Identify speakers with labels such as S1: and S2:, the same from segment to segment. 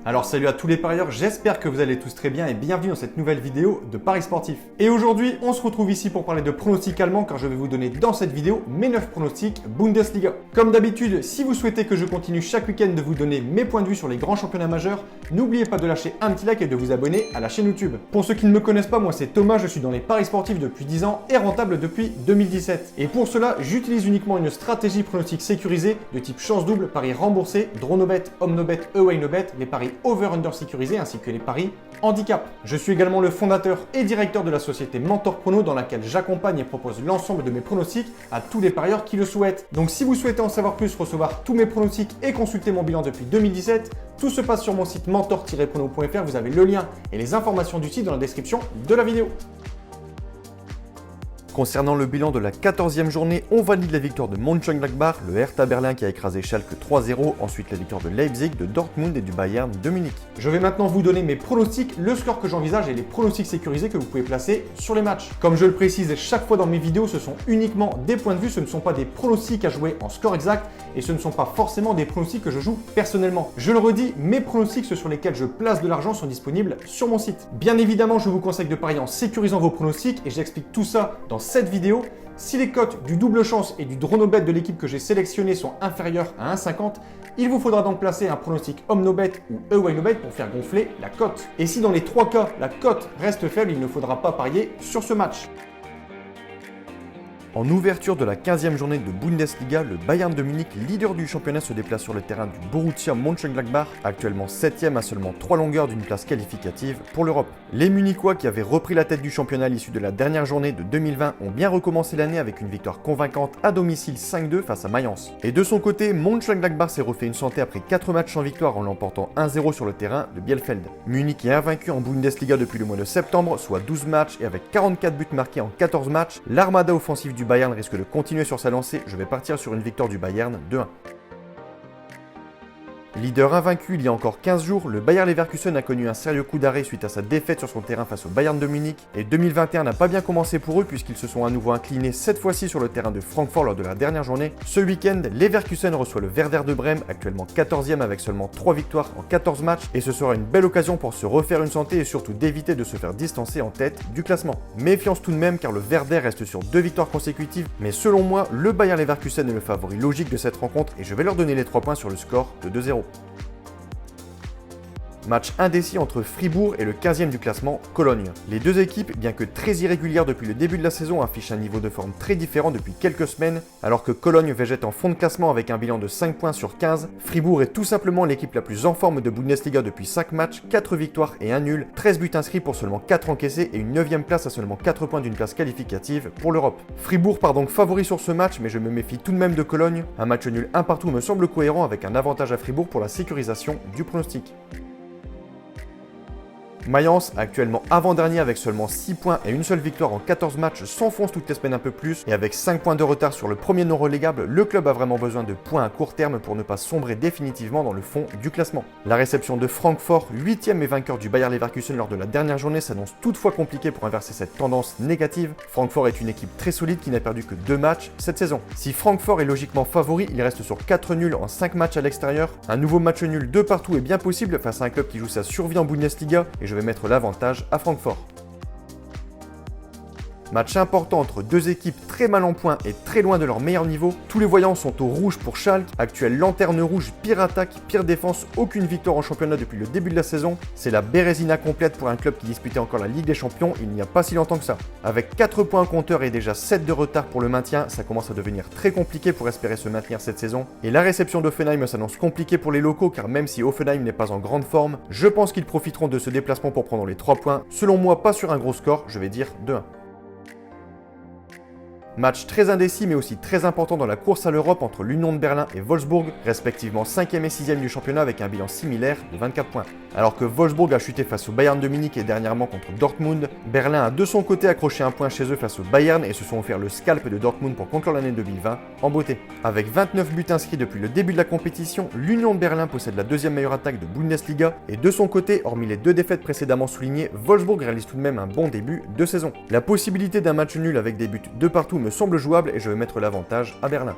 S1: Alors salut à tous les parieurs, j'espère que vous allez tous très bien et bienvenue dans cette nouvelle vidéo de Paris Sportif. Et aujourd'hui, on se retrouve ici pour parler de pronostics allemands car je vais vous donner dans cette vidéo mes 9 pronostics Bundesliga. Comme d'habitude, si vous souhaitez que je continue chaque week-end de vous donner mes points de vue sur les grands championnats majeurs, n'oubliez pas de lâcher un petit like et de vous abonner à la chaîne YouTube. Pour ceux qui ne me connaissent pas, moi c'est Thomas, je suis dans les paris sportifs depuis 10 ans et rentable depuis 2017. Et pour cela, j'utilise uniquement une stratégie pronostic sécurisée de type chance double, paris remboursé, draw no bet, home no bet, away no bet, les paris over-under sécurisés ainsi que les paris handicap. Je suis également le fondateur et directeur de la société Mentor Prono dans laquelle j'accompagne et propose l'ensemble de mes pronostics à tous les parieurs qui le souhaitent. Donc si vous souhaitez en savoir plus, recevoir tous mes pronostics et consulter mon bilan depuis 2017, tout se passe sur mon site mentor-prono.fr, vous avez le lien et les informations du site dans la description de la vidéo. Concernant le bilan de la 14e journée, on valide la victoire de Mönchengladbach, le Hertha Berlin qui a écrasé Schalke 3-0, ensuite la victoire de Leipzig, de Dortmund et du Bayern de Munich. Je vais maintenant vous donner mes pronostics, le score que j'envisage et les pronostics sécurisés que vous pouvez placer sur les matchs. Comme je le précise chaque fois dans mes vidéos, ce sont uniquement des points de vue, ce ne sont pas des pronostics à jouer en score exact et ce ne sont pas forcément des pronostics que je joue personnellement. Je le redis, mes pronostics, ceux sur lesquels je place de l'argent, sont disponibles sur mon site. Bien évidemment, je vous conseille de parier en sécurisant vos pronostics et j'explique tout ça dans cette vidéo. Si les cotes du double chance et du draw no bet de l'équipe que j'ai sélectionné sont inférieures à 1,50, il vous faudra donc placer un pronostic home no bet ou away no bet pour faire gonfler la cote. Et si dans les trois cas, la cote reste faible, il ne faudra pas parier sur ce match. En ouverture de la 15e journée de Bundesliga, le Bayern de Munich, leader du championnat, se déplace sur le terrain du Borussia Mönchengladbach, actuellement 7e à seulement 3 longueurs d'une place qualificative pour l'Europe. Les Munichois, qui avaient repris la tête du championnat à l'issue de la dernière journée de 2020, ont bien recommencé l'année avec une victoire convaincante à domicile 5-2 face à Mayence. Et de son côté, Mönchengladbach s'est refait une santé après 4 matchs sans victoire en l'emportant 1-0 sur le terrain de Bielefeld. Munich est invaincu en Bundesliga depuis le mois de septembre, soit 12 matchs et avec 44 buts marqués en 14 matchs, l'armada offensive du Bayern risque de continuer sur sa lancée. Je vais partir sur une victoire du Bayern 2-1. Leader invaincu il y a encore 15 jours, le Bayer Leverkusen a connu un sérieux coup d'arrêt suite à sa défaite sur son terrain face au Bayern de Munich et 2021 n'a pas bien commencé pour eux puisqu'ils se sont à nouveau inclinés cette fois-ci sur le terrain de Francfort lors de la dernière journée. Ce week-end, Leverkusen reçoit le Werder de Brême, actuellement 14e avec seulement 3 victoires en 14 matchs et ce sera une belle occasion pour se refaire une santé et surtout d'éviter de se faire distancer en tête du classement. Méfiance tout de même car le Werder reste sur 2 victoires consécutives, mais selon moi, le Bayer Leverkusen est le favori logique de cette rencontre et je vais leur donner les 3 points sur le score de 2-0. Match indécis entre Fribourg et le 15e du classement, Cologne. Les deux équipes, bien que très irrégulières depuis le début de la saison, affichent un niveau de forme très différent depuis quelques semaines. Alors que Cologne végète en fond de classement avec un bilan de 5 points sur 15, Fribourg est tout simplement l'équipe la plus en forme de Bundesliga depuis 5 matchs, 4 victoires et 1 nul, 13 buts inscrits pour seulement 4 encaissés et une 9e place à seulement 4 points d'une place qualificative pour l'Europe. Fribourg part donc favori sur ce match, mais je me méfie tout de même de Cologne. Un match nul un partout me semble cohérent avec un avantage à Fribourg pour la sécurisation du pronostic. Mayence, actuellement avant-dernier avec seulement 6 points et une seule victoire en 14 matchs, s'enfonce toutes les semaines un peu plus et avec 5 points de retard sur le premier non relégable, le club a vraiment besoin de points à court terme pour ne pas sombrer définitivement dans le fond du classement. La réception de Francfort, 8e et vainqueur du Bayer Leverkusen lors de la dernière journée, s'annonce toutefois compliquée pour inverser cette tendance négative. Francfort est une équipe très solide qui n'a perdu que 2 matchs cette saison. Si Francfort est logiquement favori, il reste sur 4 nuls en 5 matchs à l'extérieur. Un nouveau match nul de partout est bien possible face à un club qui joue sa survie en Bundesliga et je vais mettre l'avantage à Francfort. Match important entre deux équipes très mal en point et très loin de leur meilleur niveau. Tous les voyants sont au rouge pour Schalke, actuelle lanterne rouge, pire attaque, pire défense, aucune victoire en championnat depuis le début de la saison. C'est la bérésina complète pour un club qui disputait encore la Ligue des Champions il n'y a pas si longtemps que ça. Avec 4 points en compteur et déjà 7 de retard pour le maintien, ça commence à devenir très compliqué pour espérer se maintenir cette saison. Et la réception d'Hoffenheim s'annonce compliquée pour les locaux car même si Hoffenheim n'est pas en grande forme, je pense qu'ils profiteront de ce déplacement pour prendre les 3 points. Selon moi, pas sur un gros score, je vais dire 2-1. Match très indécis mais aussi très important dans la course à l'Europe entre l'Union de Berlin et Wolfsburg, respectivement 5e et 6e du championnat avec un bilan similaire de 24 points. Alors que Wolfsburg a chuté face au Bayern de Munich et dernièrement contre Dortmund, Berlin a de son côté accroché un point chez eux face au Bayern et se sont offert le scalp de Dortmund pour conclure l'année 2020 en beauté. Avec 29 buts inscrits depuis le début de la compétition, l'Union de Berlin possède la deuxième meilleure attaque de Bundesliga et de son côté, hormis les 2 défaites précédemment soulignées, Wolfsburg réalise tout de même un bon début de saison. La possibilité d'un match nul avec des buts de partout me semble jouable et je vais mettre l'avantage à Berlin.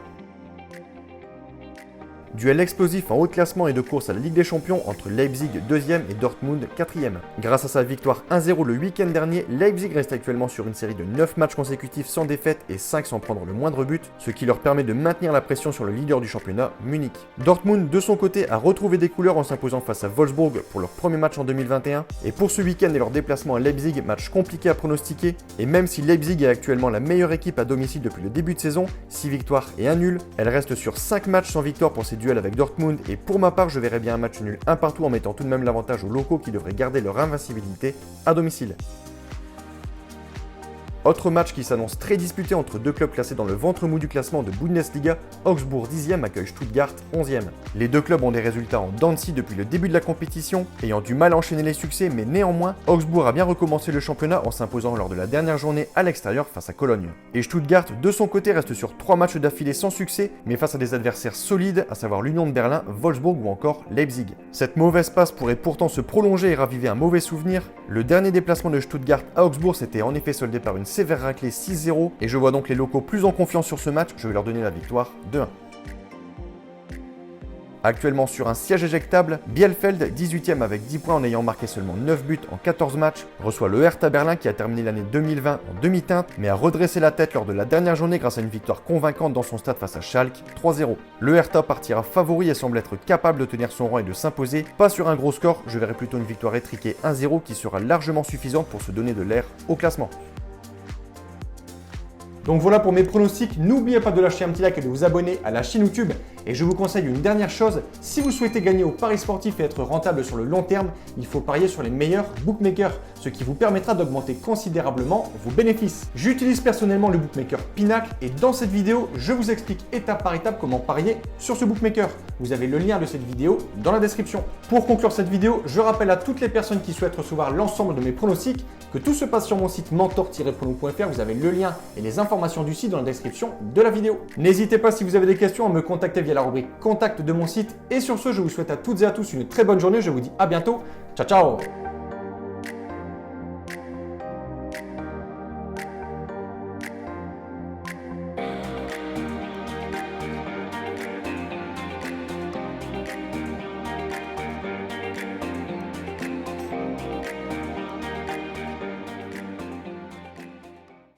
S1: Duel explosif en haut de classement et de course à la Ligue des Champions entre Leipzig 2e et Dortmund 4e. Grâce à sa victoire 1-0 le week-end dernier, Leipzig reste actuellement sur une série de 9 matchs consécutifs sans défaite et 5 sans prendre le moindre but, ce qui leur permet de maintenir la pression sur le leader du championnat, Munich. Dortmund, de son côté, a retrouvé des couleurs en s'imposant face à Wolfsburg pour leur premier match en 2021, et pour ce week-end et leur déplacement à Leipzig, match compliqué à pronostiquer, et même si Leipzig est actuellement la meilleure équipe à domicile depuis le début de saison, 6 victoires et 1 nul, elle reste sur 5 matchs sans victoire pour ses duels avec Dortmund, et pour ma part, je verrais bien un match nul un partout en mettant tout de même l'avantage aux locaux qui devraient garder leur invincibilité à domicile. Autre match qui s'annonce très disputé entre deux clubs classés dans le ventre mou du classement de Bundesliga, Augsbourg 10e accueille Stuttgart 11e. Les deux clubs ont des résultats en dents de scie depuis le début de la compétition, ayant du mal à enchaîner les succès, mais néanmoins, Augsbourg a bien recommencé le championnat en s'imposant lors de la dernière journée à l'extérieur face à Cologne. Et Stuttgart, de son côté, reste sur 3 matchs d'affilée sans succès, mais face à des adversaires solides, à savoir l'Union de Berlin, Wolfsburg ou encore Leipzig. Cette mauvaise passe pourrait pourtant se prolonger et raviver un mauvais souvenir. Le dernier déplacement de Stuttgart à Augsbourg s'était en effet soldé par une sévère raclée 6-0 et je vois donc les locaux plus en confiance sur ce match, je vais leur donner la victoire 2-1. Actuellement sur un siège éjectable, Bielefeld, 18e avec 10 points en ayant marqué seulement 9 buts en 14 matchs, reçoit le Hertha Berlin qui a terminé l'année 2020 en demi-teinte, mais a redressé la tête lors de la dernière journée grâce à une victoire convaincante dans son stade face à Schalke, 3-0. Le Hertha partira favori et semble être capable de tenir son rang et de s'imposer, pas sur un gros score, je verrai plutôt une victoire étriquée 1-0 qui sera largement suffisante pour se donner de l'air au classement. Donc voilà pour mes pronostics, n'oubliez pas de lâcher un petit like et de vous abonner à la chaîne YouTube. Et je vous conseille une dernière chose, si vous souhaitez gagner au paris sportif et être rentable sur le long terme, il faut parier sur les meilleurs bookmakers, ce qui vous permettra d'augmenter considérablement vos bénéfices. J'utilise personnellement le bookmaker Pinacle et dans cette vidéo, je vous explique étape par étape comment parier sur ce bookmaker. Vous avez le lien de cette vidéo dans la description. Pour conclure cette vidéo, je rappelle à toutes les personnes qui souhaitent recevoir l'ensemble de mes pronostics que tout se passe sur mon site mentor-prono.fr. Vous avez le lien et les informations du site dans la description de la vidéo. N'hésitez pas si vous avez des questions à me contacter via la rubrique contact de mon site. Et sur ce, je vous souhaite à toutes et à tous une très bonne journée. Je vous dis à bientôt. Ciao, ciao!